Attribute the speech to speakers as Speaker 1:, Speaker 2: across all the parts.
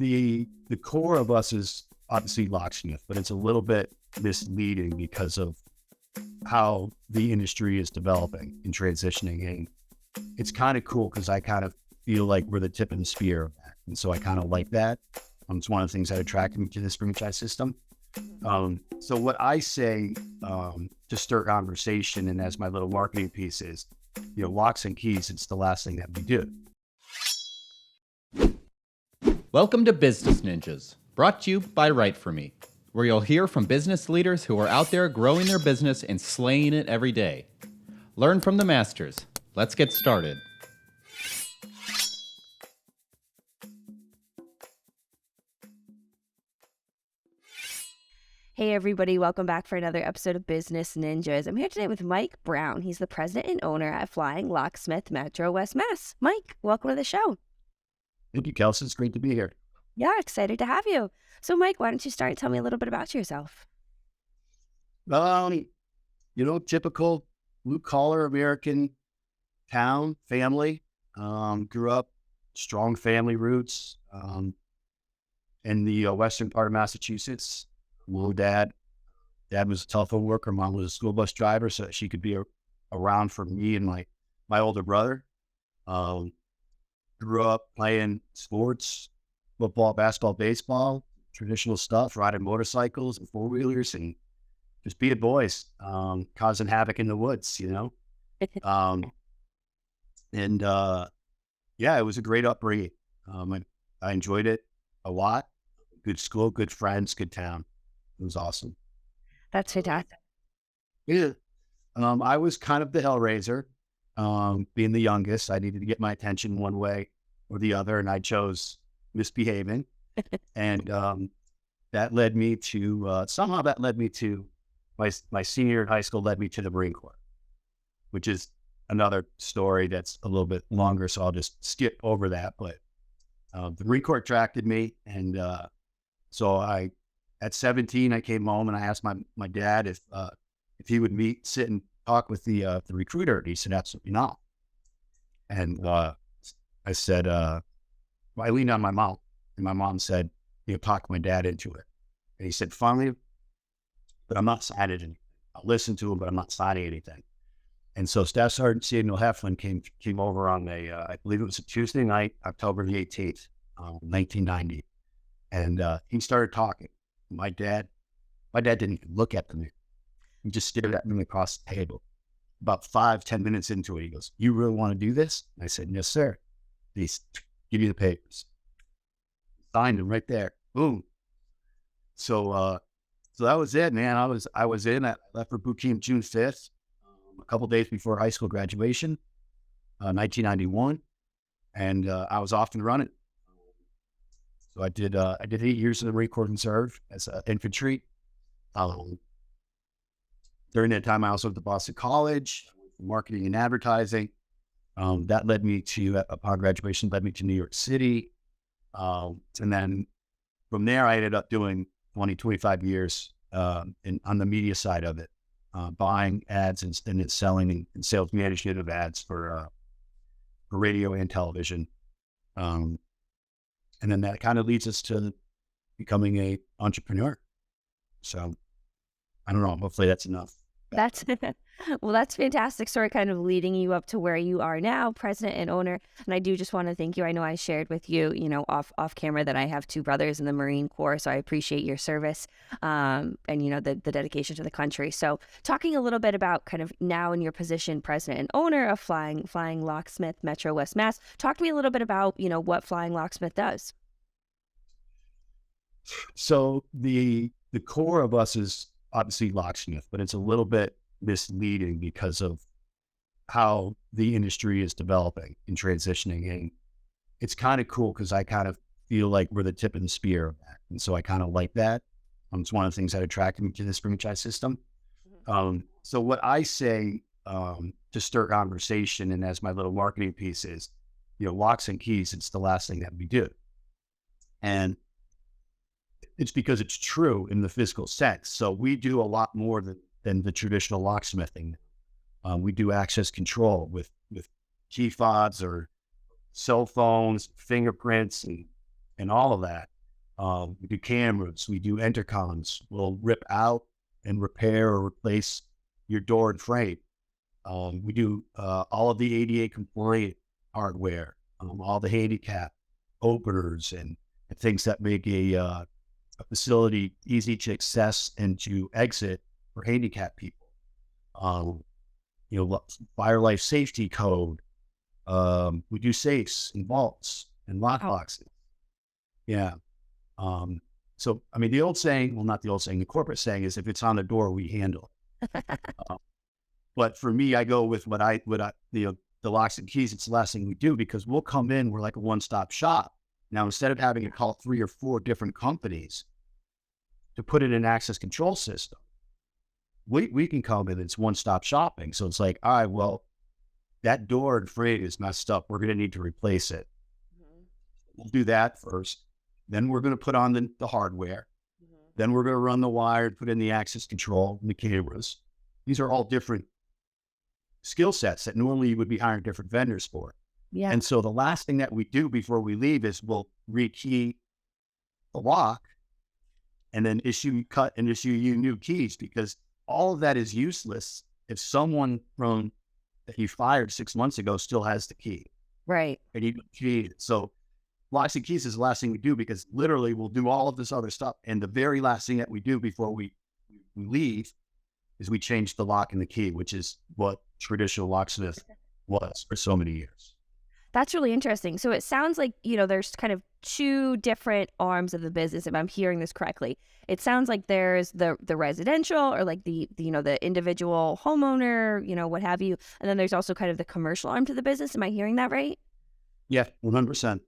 Speaker 1: the core of us is obviously locksmith, but it's a little bit misleading because of how the industry is developing and transitioning. And it's kind of cool because I kind of feel like we're the tip of the spear of that. And so I kind of like that. It's one of the things that attracted me to this franchise system. So what I say to stir conversation and as my little marketing piece is, locks and keys, it's the last thing that we do.
Speaker 2: Welcome to Business Ninjas, brought to you by WriteForMe, where you'll hear from business leaders who are out there growing their business and slaying it every day. Learn from the masters. Let's get started.
Speaker 3: Hey everybody, welcome back for another episode of Business Ninjas. I'm here today with Mike Brown. He's the president and owner at Flying Locksmith, Metro West Mass. Mike, welcome to the show.
Speaker 1: Thank you, Kelsey. It's great to be here.
Speaker 3: Yeah, excited to have you. So Mike, why don't you start and tell me a little bit about yourself?
Speaker 1: Typical blue-collar American town, family. Grew up, strong family roots in the western part of Massachusetts. Dad was a telephone worker. Mom was a school bus driver, so that she could be around for me and my older brother. Grew up playing sports, football, basketball, baseball, traditional stuff, riding motorcycles and four-wheelers and just being boys, causing havoc in the woods, it was a great upbringing. I enjoyed it a lot. Good school, good friends, good town. It was awesome.
Speaker 3: That's fantastic.
Speaker 1: Yeah. I was kind of the hellraiser. Being the youngest, I needed to get my attention one way or the other, and I chose misbehaving. And that led me to, my senior year in high school led me to the Marine Corps, which is another story that's a little bit longer, so I'll just skip over that. But the Marine Corps attracted me, and so at 17, I came home and I asked my dad if he would sit and talk with the recruiter. And he said, absolutely not. And I said, I leaned on my mom, and my mom said, talk my dad into it. And he said, finally, but I'm not signing anything. I'll listen to him, but I'm not signing anything. And so Staff Sergeant Samuel Heflin came over on I believe it was a Tuesday night, October the 18th, 1990. And he started talking. My dad didn't even look at me. He just stared at me across the table. About 5-10 minutes into it, he goes, "You really want to do this?" And I said, "Yes, sir." He's, "Give you the papers." Signed them right there. Boom. So that was it, man. I was in. I left for boot camp June 5th, a couple days before high school graduation, 1991, and I was off and running. So I did 8 years in the Marine Corps Reserve as infantry. During that time, I also went to Boston College, marketing and advertising. That led me to, upon graduation, led me to New York City. And then from there, I ended up doing 25 years on the media side of it, buying ads and then selling and sales management of ads for radio and television. And then that kind of leads us to becoming an entrepreneur. So I don't know, hopefully that's enough.
Speaker 3: That's fantastic story, kind of leading you up to where you are now, president and owner. And I do just want to thank you. I know I shared with you, off camera that I have 2 brothers in the Marine Corps, so I appreciate your service and the dedication to the country. So talking a little bit about kind of now in your position, president and owner of Flying Locksmith, Metro West Mass. Talk to me a little bit about what Flying Locksmith does.
Speaker 1: So the core of us is obviously locksmith, but it's a little bit misleading because of how the industry is developing and transitioning. And it's kind of cool because I kind of feel like we're the tip of the spear of that. And so I kind of like that. It's one of the things that attracted me to this franchise system. So what I say to stir conversation and as my little marketing piece is, locks and keys, it's the last thing that we do. And it's because it's true in the physical sense. So we do a lot more than the traditional locksmithing. We do access control with key fobs or cell phones, fingerprints, and and all of that. We do cameras, we do intercoms. We'll rip out and repair or replace your door and frame. We do all of the ADA compliant hardware, all the handicap openers and things that make a facility easy to access and to exit for handicapped people. Fire life safety code. We do safes and vaults and lock boxes. Yeah. So, I mean, the old saying, well, not the old saying, the corporate saying is if it's on the door, we handle it. But for me, I go with the locks and keys. It's the last thing we do because we'll come in, we're like a one-stop shop. Now, instead of having to call 3 or 4 different companies to put in an access control system, we can come in, it's one-stop shopping. So it's like, all right, well, that door and frame is messed up. We're going to need to replace it. We'll do that first. Then we're going to put on the hardware. Then we're going to run the wire, put in the access control and the cameras. These are all different skill sets that normally you would be hiring different vendors for.
Speaker 3: Yeah.
Speaker 1: And so the last thing that we do before we leave is we'll rekey the lock and then issue you new keys, because all of that is useless if someone that you fired 6 months ago still has the key.
Speaker 3: Right.
Speaker 1: And you key it. So locks and keys is the last thing we do, because literally we'll do all of this other stuff. And the very last thing that we do before we leave is we change the lock and the key, which is what traditional locksmith was for so many years.
Speaker 3: That's really interesting. So it sounds like, there's kind of 2 different arms of the business, if I'm hearing this correctly. It sounds like there's the residential, or like the individual homeowner, what have you. And then there's also kind of the commercial arm to the business. Am I hearing that right?
Speaker 1: Yeah, 100%.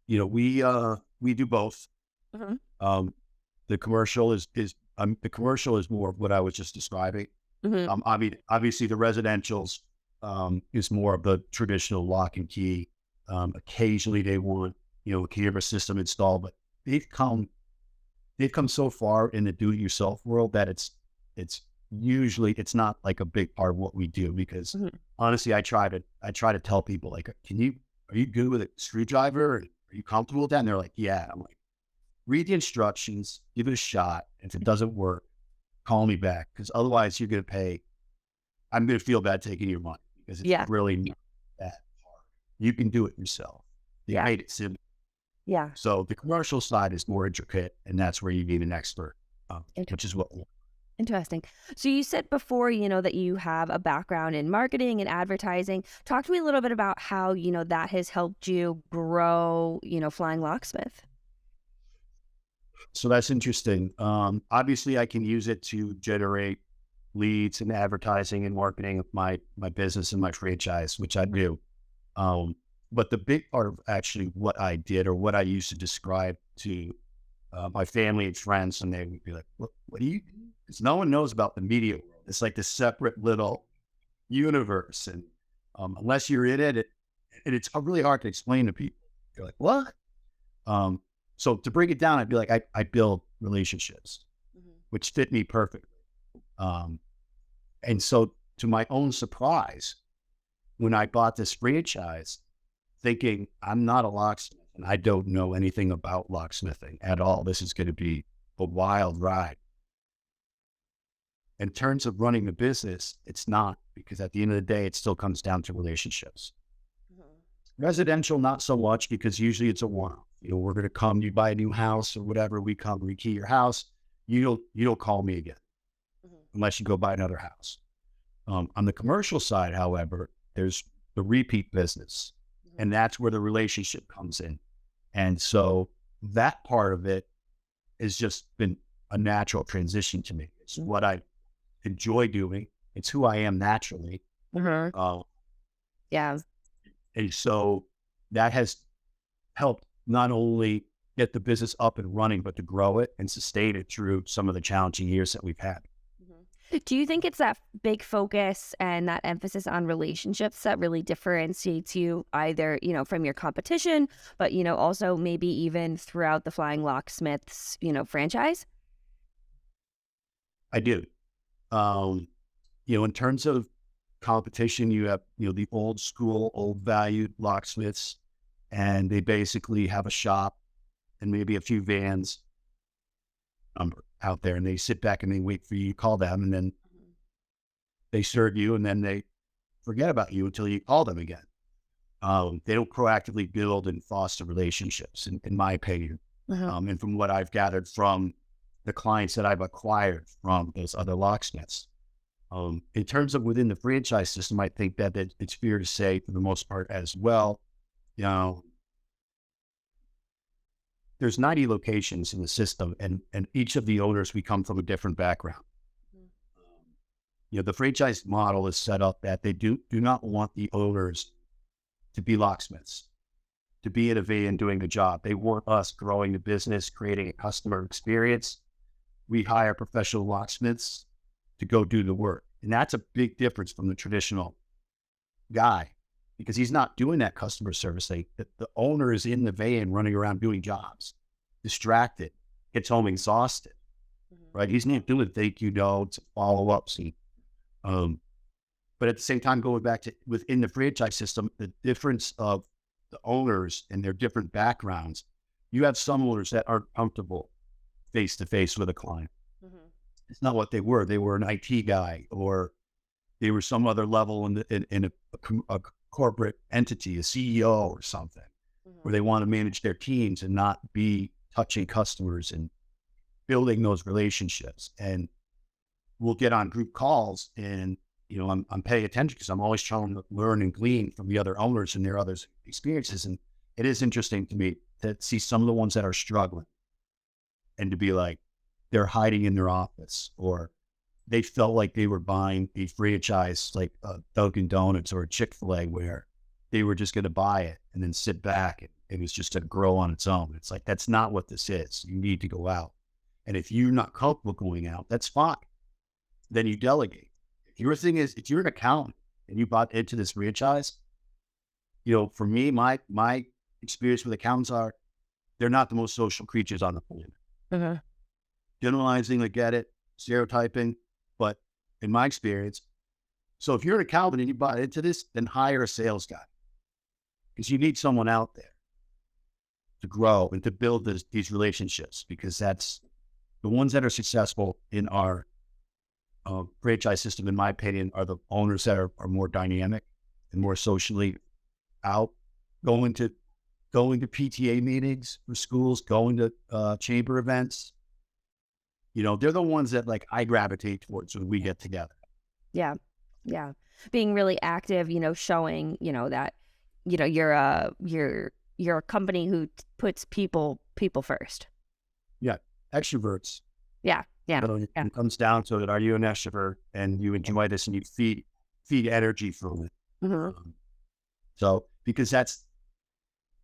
Speaker 1: We do both. The commercial is more of what I was just describing. Obviously the residentials is more of the traditional lock and key. Occasionally they want, a camera system installed, but they've come so far in the do-it-yourself world that it's usually not like a big part of what we do, because honestly, I try to tell people, like, are you good with a screwdriver? Are you comfortable with that? And they're like, yeah. I'm like, read the instructions, give it a shot. If it doesn't work, call me back, because otherwise I'm going to feel bad taking your money, because it's really not that hard. You can do it yourself. They made it simple.
Speaker 3: Yeah.
Speaker 1: So the commercial side is more intricate, and that's where you need an expert, which is what.
Speaker 3: Interesting. So you said before, that you have a background in marketing and advertising. Talk to me a little bit about how, that has helped you grow, Flying Locksmith.
Speaker 1: So that's interesting. Obviously, I can use it to generate leads and advertising and marketing of my business and my franchise, which I do. But the big part of actually what I did, or what I used to describe to my family and friends, and they would be like, what do you do? Because no one knows about the media world. It's like this separate little universe. And unless you're in it, it's really hard to explain to people. You're like, what? So to break it down, I'd be like, I build relationships, which fit me perfectly. And so to my own surprise, when I bought this franchise, thinking I'm not a locksmith and I don't know anything about locksmithing at all, this is going to be a wild ride. In terms of running the business, it's not, because at the end of the day, it still comes down to relationships. Residential, not so much, because usually it's a one-off. We're going to come, you buy a new house or whatever, we come, we key your house. You don't call me again unless you go buy another house. On the commercial side, however, there's the repeat business, and that's where the relationship comes in. And so that part of it has just been a natural transition to me. It's what I enjoy doing. It's who I am naturally.
Speaker 3: Yeah.
Speaker 1: And so that has helped not only get the business up and running, but to grow it and sustain it through some of the challenging years that we've had.
Speaker 3: Do you think it's that big focus and that emphasis on relationships that really differentiates you, either, from your competition, but, also maybe even throughout the Flying Locksmiths, franchise?
Speaker 1: I do. In terms of competition, you have, the old school, old valued locksmiths, and they basically have a shop and maybe a few vans out there, and they sit back and they wait for you to call them, and then they serve you, and then they forget about you until you call them again. They don't proactively build and foster relationships, in my opinion. And from what I've gathered from the clients that I've acquired from those other locksmiths. In terms of within the franchise system, I think that it's fair to say, for the most part as well, there's 90 locations in the system, and each of the owners, we come from a different background. The franchise model is set up that they do not want the owners to be locksmiths, to be in a van doing the job. They want us growing the business, creating a customer experience. We hire professional locksmiths to go do the work. And that's a big difference from the traditional guy, because he's not doing that customer service thing. The owner is in the van running around doing jobs, distracted, gets home exhausted, right? He's not doing thank you notes, follow-ups. But at the same time, going back to within the franchise system, the difference of the owners and their different backgrounds, you have some owners that aren't comfortable face-to-face with a client. It's not what they were. They were an IT guy, or they were some other level in a corporate entity, a CEO or something, where they want to manage their teams and not be touching customers and building those relationships. And we'll get on group calls, and I'm paying attention because I'm always trying to learn and glean from the other owners and their other experiences. And it is interesting to me to see some of the ones that are struggling, and to be like, they're hiding in their office, or they felt like they were buying a franchise like a Dunkin' Donuts or a Chick-fil-A, where they were just going to buy it and then sit back and it was just to grow on its own. It's like, that's not what this is. You need to go out. And if you're not comfortable going out, that's fine. Then you delegate. Your thing is, if you're an accountant and you bought into this franchise, for me, my experience with accountants are, they're not the most social creatures on the planet. Generalizing, I get it, stereotyping, but in my experience, so if you're an accountant and you bought into this, then hire a sales guy, because you need someone out there to grow and to build these relationships, because that's the ones that are successful in our franchise system, in my opinion, are the owners that are more dynamic and more socially out, going to PTA meetings for schools, going to chamber events. They're the ones that I gravitate towards when we get together.
Speaker 3: Yeah. Yeah. Being really active, showing, that, you're a company who puts people first.
Speaker 1: Yeah. Extroverts.
Speaker 3: Yeah. Yeah.
Speaker 1: It comes down to it. Are you an extrovert and you enjoy this and you feed energy from it? So, because that's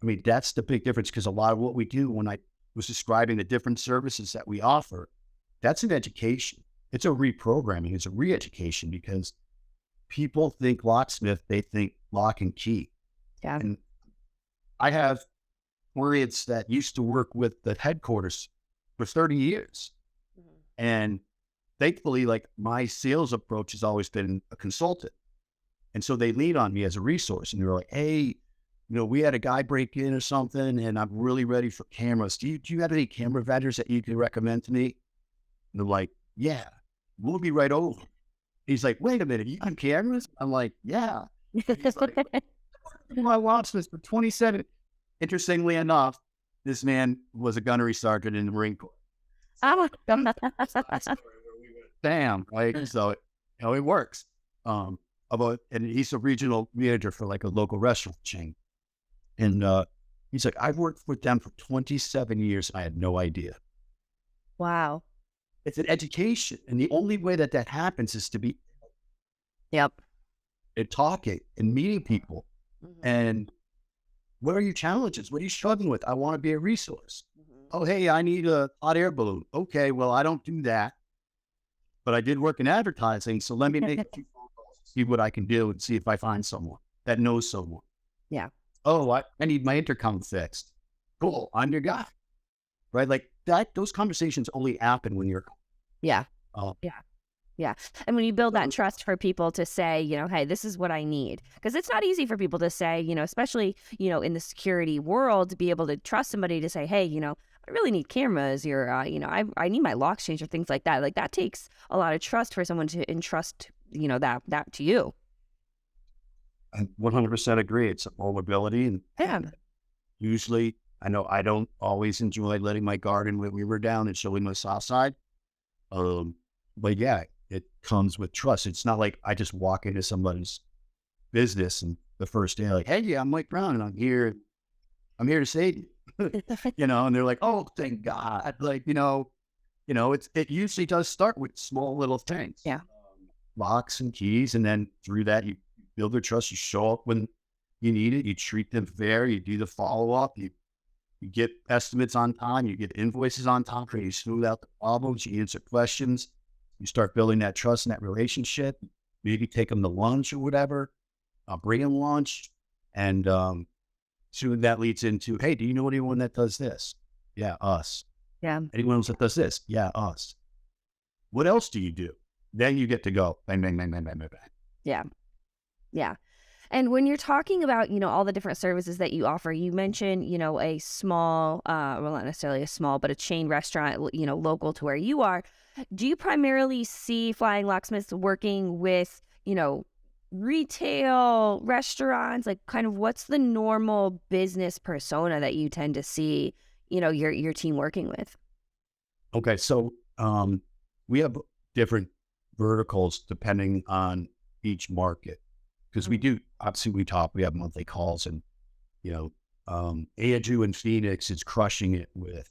Speaker 1: the big difference, because a lot of what we do, when I was describing the different services that we offer, that's an education. It's a reprogramming. It's a re-education, because people think locksmith, they think lock and key.
Speaker 3: Yeah.
Speaker 1: And I have clients that used to work with the headquarters for 30 years. And thankfully, my sales approach has always been a consultant. And so they lean on me as a resource, and they're like, hey, we had a guy break in or something, and I'm really ready for cameras. Do you have any camera vendors that you can recommend to me? And they're like, yeah, we'll be right over. He's like, wait a minute, you have cameras? I'm like, yeah. He's like, I watched this for 27. Interestingly enough, this man was a gunnery sergeant in the Marine Corps.
Speaker 3: Oh,
Speaker 1: Damn, right? So, it works. And he's a regional manager for a local restaurant chain. And he's like, I've worked with them for 27 years. And I had no idea.
Speaker 3: Wow.
Speaker 1: It's an education. And the only way that happens is to be and talking and meeting people. And what are your challenges? What are you struggling with? I want to be a resource. Oh, hey, I need a hot air balloon. Okay, well, I don't do that, but I did work in advertising. So let me make a few phone calls, see what I can do, and see if I find someone that knows someone.
Speaker 3: Yeah.
Speaker 1: Oh, I need my intercom fixed. Cool. I'm your guy. Right? Those conversations only happen when you're.
Speaker 3: Yeah.
Speaker 1: Yeah.
Speaker 3: Yeah. And when you build that
Speaker 1: So,
Speaker 3: trust for people to say, hey, this is what I need, because it's not easy for people to say, especially, in the security world, to be able to trust somebody to say, hey, I really need cameras, or, I need my locks changed, or things like that. Like that takes a lot of trust for someone to entrust, that to you.
Speaker 1: I 100% agree. It's a vulnerability. And
Speaker 3: Yeah.
Speaker 1: usually, I know I don't always enjoy letting my guard in when we were down and showing my soft side. But yeah, it comes with trust. It's not like I just walk into somebody's business and the first day, like, hey, yeah, I'm Mike Brown and I'm here to save you. And they're like, oh, thank God. Like, it usually does start with small little things.
Speaker 3: Yeah.
Speaker 1: Locks and keys. And then through that, you build their trust. You show up when you need it. You treat them fair. You do the follow-up. You get estimates on time. You get invoices on time. You smooth out the problems. You answer questions. You start building that trust and that relationship. Maybe take them to lunch or whatever. Bring them lunch. And soon that leads into, hey, do you know anyone that does this? Yeah, us.
Speaker 3: Yeah.
Speaker 1: Anyone else that does this? Yeah, us. What else do you do? Then you get to go. Bang, bang, bang, bang, bang, bang, bang.
Speaker 3: Yeah. Yeah. And when you're talking about, all the different services that you offer, you mentioned, a small, well, not necessarily a small, but a chain restaurant, local to where you are. Do you primarily see Flying Locksmiths working with, retail restaurants? Like kind of what's the normal business persona that you tend to see, your team working with?
Speaker 1: Okay, so we have different verticals depending on each market. Because we do, obviously we have monthly calls and, Andrew in Phoenix is crushing it with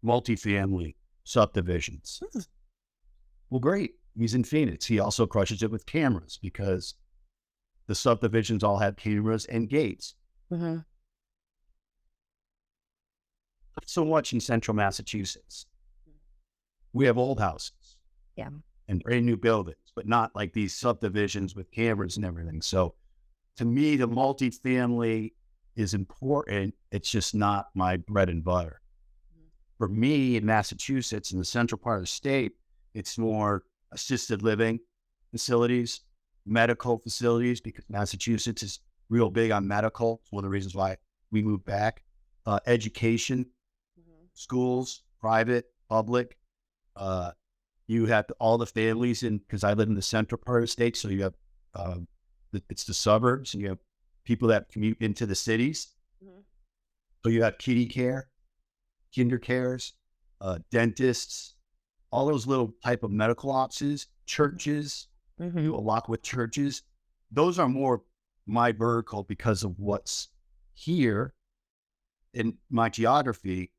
Speaker 1: multifamily subdivisions. Well, great. He's in Phoenix. He also crushes it with cameras because the subdivisions all have cameras and gates.
Speaker 3: Mm-hmm.
Speaker 1: Not so much in central Massachusetts. We have old houses.
Speaker 3: Yeah.
Speaker 1: And brand new buildings, but not like these subdivisions with cameras and everything. So to me, the multifamily is important. It's just not my bread and butter. For me in Massachusetts, in the central part of the state, it's more assisted living facilities, medical facilities, because Massachusetts is real big on medical. It's one of the reasons why we moved back. Education, schools, private, public. You have all the families because I live in the central part of the state. So you have, it's the suburbs, and you have people that commute into the cities. So you have kiddie care, kinder cares, dentists, all those little type of medical offices, churches. Do a lot with churches. Those are more my vertical because of what's here in my geography,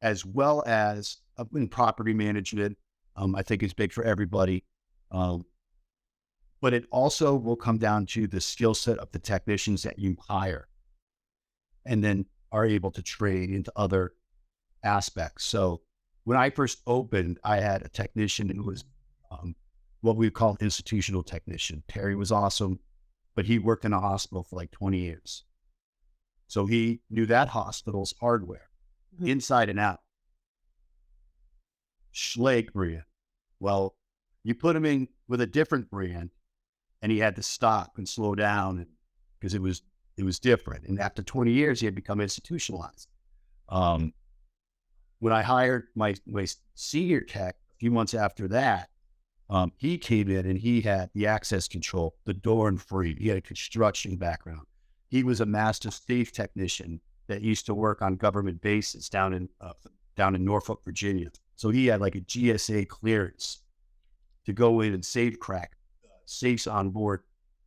Speaker 1: as well as in property management. I think it's big for everybody. But it also will come down to the skill set of the technicians that you hire and then are able to train into other aspects. So when I first opened, I had a technician who was what we call institutional technician. Terry was awesome, but he worked in a hospital for like 20 years. So he knew that hospital's hardware inside and out. Schlage brand. Well, you put him in with a different brand and he had to stop and slow down because it was different. And after 20 years, he had become institutionalized. When I hired my senior tech a few months after that, he came in and he had the access control, the door and free. He had a construction background. He was a master safe technician that used to work on government bases down in Norfolk, Virginia. So he had like a GSA clearance to go in and safe crack safes on board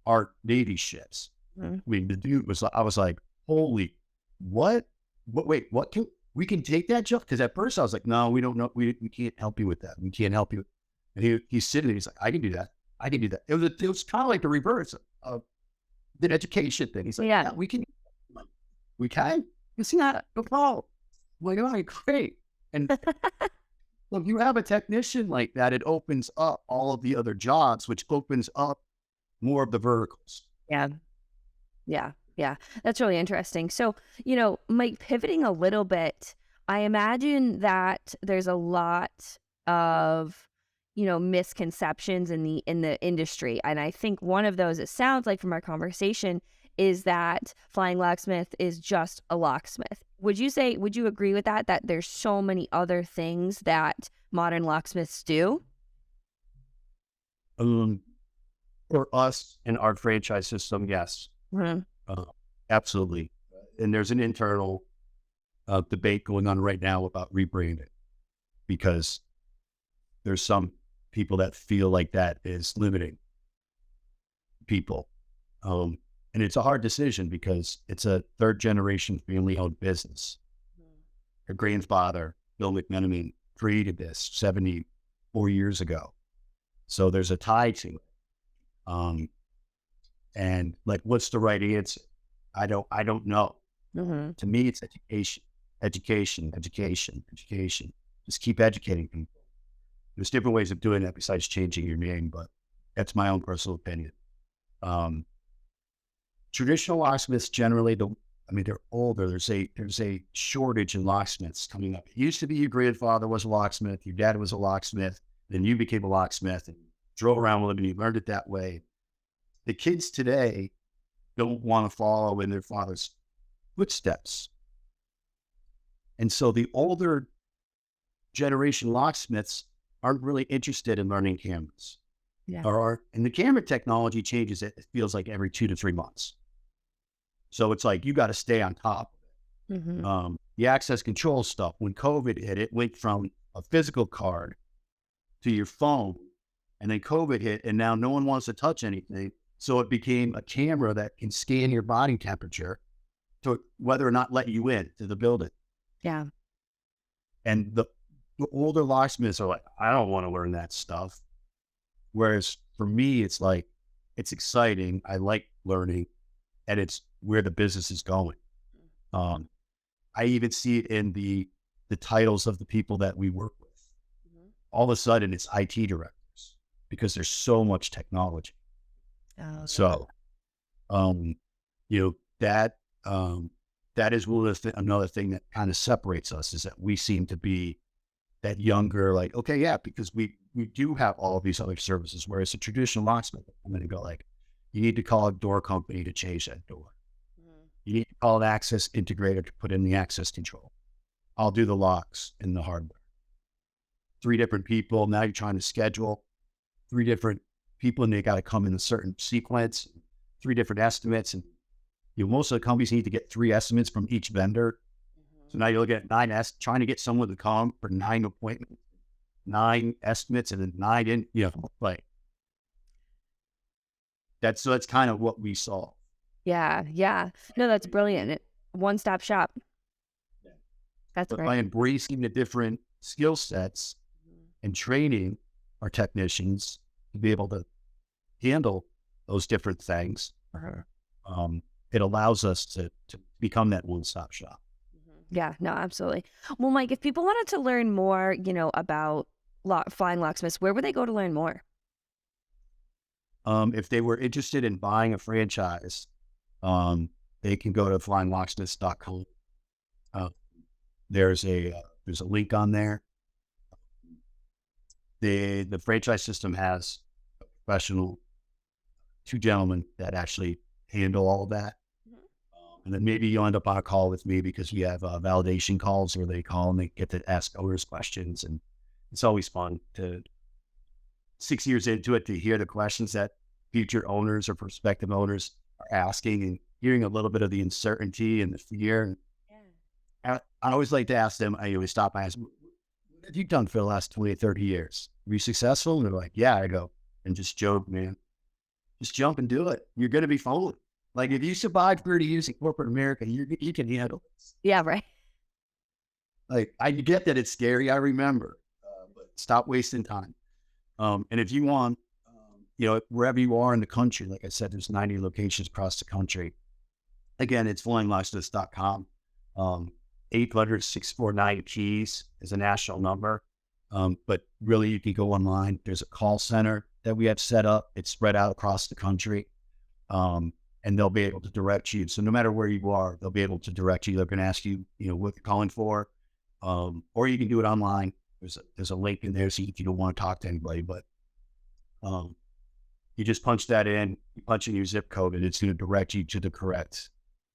Speaker 1: our Navy ships. I mean, the dude I was like, holy, what? Wait, what? We can take that job? Because at first I was like, no, we don't know. We can't help you with that. We can't help you. And he's sitting there. He's like, I can do that. I can do that. It was kind of like the reverse of the education thing. He's like, yeah, we can. We can? It's not no problem. I'm like, oh, great. And well, if you have a technician like that, it opens up all of the other jobs, which opens up more of the verticals.
Speaker 3: Yeah. Yeah. Yeah. That's really interesting. So, Mike, pivoting a little bit, I imagine that there's a lot of, misconceptions in the industry. And I think one of those, it sounds like from our conversation, is that Flying Locksmith is just a locksmith. Would you agree with that there's so many other things that modern locksmiths do?
Speaker 1: For us in our franchise system, yes, absolutely. And there's an internal debate going on right now about rebranding, because there's some people that feel like that is limiting people. And it's a hard decision because it's a third generation family owned business. Her grandfather, Bill McMenamin, created this 74 years ago. So there's a tie to it. And like, what's the right answer? I don't know. To me, it's education. Just keep educating people. There's different ways of doing that besides changing your name, but that's my own personal opinion. Traditional locksmiths generally they're older. There's a shortage in locksmiths coming up. It used to be your grandfather was a locksmith, your dad was a locksmith, then you became a locksmith and drove around with them and you learned it that way. The kids today don't want to follow in their father's footsteps. And so the older generation locksmiths aren't really interested in learning cameras.
Speaker 3: Yeah.
Speaker 1: And the camera technology changes, it feels like every 2 to 3 months. So it's like, you got to stay on top of it. The access control stuff, when COVID hit, it went from a physical card to your phone, and then COVID hit, and now no one wants to touch anything. So it became a camera that can scan your body temperature to whether or not let you in to the building.
Speaker 3: Yeah.
Speaker 1: And the older locksmiths are like, I don't want to learn that stuff. Whereas for me, it's like, it's exciting. I like learning, and it's where the business is going. I even see it in the titles of the people that we work with. All of a sudden, it's IT directors because there's so much technology.
Speaker 3: Okay.
Speaker 1: So, that is another thing that kind of separates us, is that we seem to be that younger, like, okay, yeah, because we do have all of these other services, whereas a traditional locksmith, I'm going to go like, you need to call a door company to change that door. You need to call an access integrator to put in the access control. I'll do the locks and the hardware. 3 different people. Now you're trying to schedule 3 different people, and they got to come in a certain sequence, 3 different estimates. And most of the companies need to get 3 estimates from each vendor. So now you look at 9 trying to get someone to come for 9 appointments, 9 estimates, and then 9 in, like that's kind of what we saw.
Speaker 3: Yeah. No, that's brilliant. One-stop shop. That's
Speaker 1: But
Speaker 3: great.
Speaker 1: by embracing the different skill sets and training our technicians to be able to handle those different things, it allows us to become that one-stop shop.
Speaker 3: Yeah, no, absolutely. Well, Mike, if people wanted to learn more, about Flying Locksmiths, where would they go to learn more?
Speaker 1: If they were interested in buying a franchise, they can go to flyinglocksmiths.com. There's a link on there. The franchise system has a professional, 2 gentlemen that actually handle all of that. And then maybe you'll end up on a call with me, because we have validation calls where they call and they get to ask owners questions. And it's always fun to 6 years into it to hear the questions that future owners or prospective owners are asking, and hearing a little bit of the uncertainty and the fear. Yeah. I always like to ask them, I always stop and ask, what have you done for the last 20, 30 years? Were you successful? And they're like, yeah. I go, and just joke, man. Just jump and do it. You're going to be fine. Like, if you survive 30 years in corporate America, you can handle this.
Speaker 3: Yeah, right.
Speaker 1: Like, I get that it's scary. I remember, but stop wasting time. And if you want, wherever you are in the country, like I said, there's 90 locations across the country. Again, it's flyinglocksmiths.com. 800-649-KEYS is a national number. But really, you can go online. There's a call center that we have set up. It's spread out across the country. And they'll be able to direct you. So no matter where you are, they'll be able to direct you. They're going to ask you, what you're calling for. Or you can do it online. There's a link in there, so if you don't want to talk to anybody, but you just punch that in, you punch in your zip code, and it's going to direct you to the correct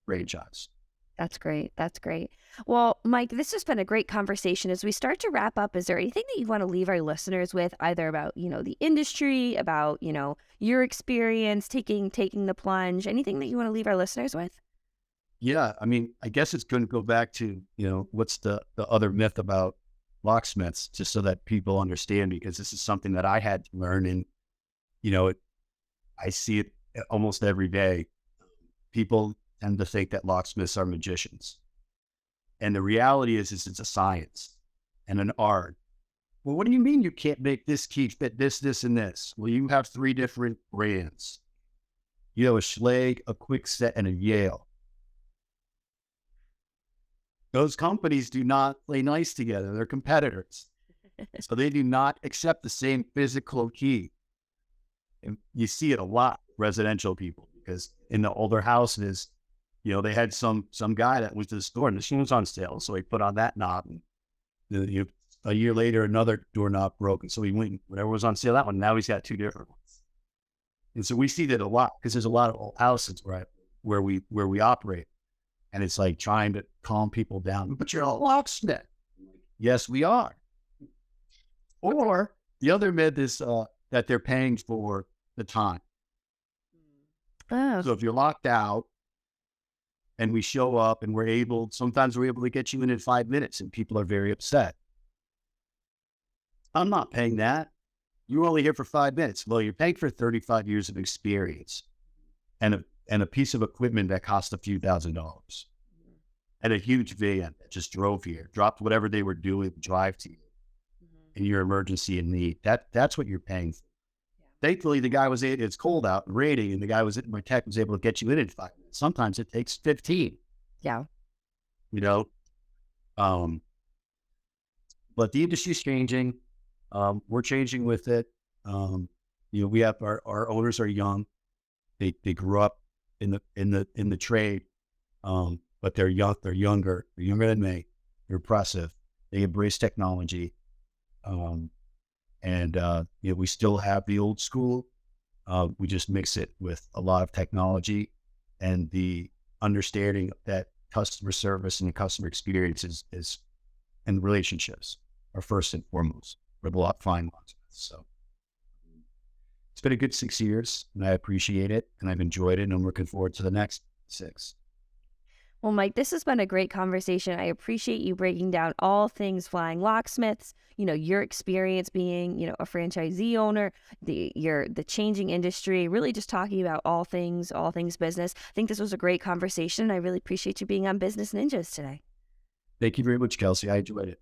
Speaker 1: franchise.
Speaker 3: That's great. That's great. Well, Mike, this has been a great conversation. As we start to wrap up, is there anything that you want to leave our listeners with, either about, the industry, about, your experience taking the plunge, anything that you want to leave our listeners with?
Speaker 1: Yeah. I mean, I guess it's going to go back to, what's the other myth about locksmiths, just so that people understand, because this is something that I had to learn. And, I see it almost every day. People tend to think that locksmiths are magicians. And the reality is it's a science and an art. Well, what do you mean you can't make this key fit this, and this? Well, you have 3 different brands. You have a Schlage, a Kwikset, and a Yale. Those companies do not play nice together. They're competitors. So they do not accept the same physical key. And you see it a lot, residential people, because in the older houses, they had some guy that went to the store and the machine was on sale. So he put on that knob, and a year later, another doorknob broke. And so he went, whatever was on sale, that one, now he's got 2 different ones. And so we see that a lot, because there's a lot of old houses where we operate. And it's like trying to calm people down. But you're a locksmith. Yes, we are. Or the other myth is that they're paying for the time.
Speaker 3: Oh.
Speaker 1: So if you're locked out and we show up and sometimes we're able to get you in 5 minutes, and people are very upset. I'm not paying that. You're only here for 5 minutes. Well, you're paying for 35 years of experience and a piece of equipment that cost a few $1,000s, and a huge van that just drove here, dropped whatever they were doing, drive to you in your emergency and need. That's what you're paying for. Yeah. Thankfully, the guy it's cold out and raining, and my tech was able to get you in 5 minutes. Sometimes it takes 15.
Speaker 3: Yeah.
Speaker 1: But the industry's changing. We're changing with it. We have our owners are young. They grew up in the trade. But they're young. They're younger than me. They're impressive. They embrace technology. We still have the old school. We just mix it with a lot of technology, and the understanding that customer service and the customer experience is and relationships are first and foremost. We're Flying Locksmiths. So it's been a good 6 years, and I appreciate it, and I've enjoyed it, and I'm looking forward to the next 6.
Speaker 3: Well, Mike, this has been a great conversation. I appreciate you breaking down all things Flying Locksmiths, your experience being, a franchisee owner, the changing industry, really just talking about all things business. I think this was a great conversation. I really appreciate you being on Business Ninjas today.
Speaker 1: Thank you very much, Kelsey. I enjoyed it.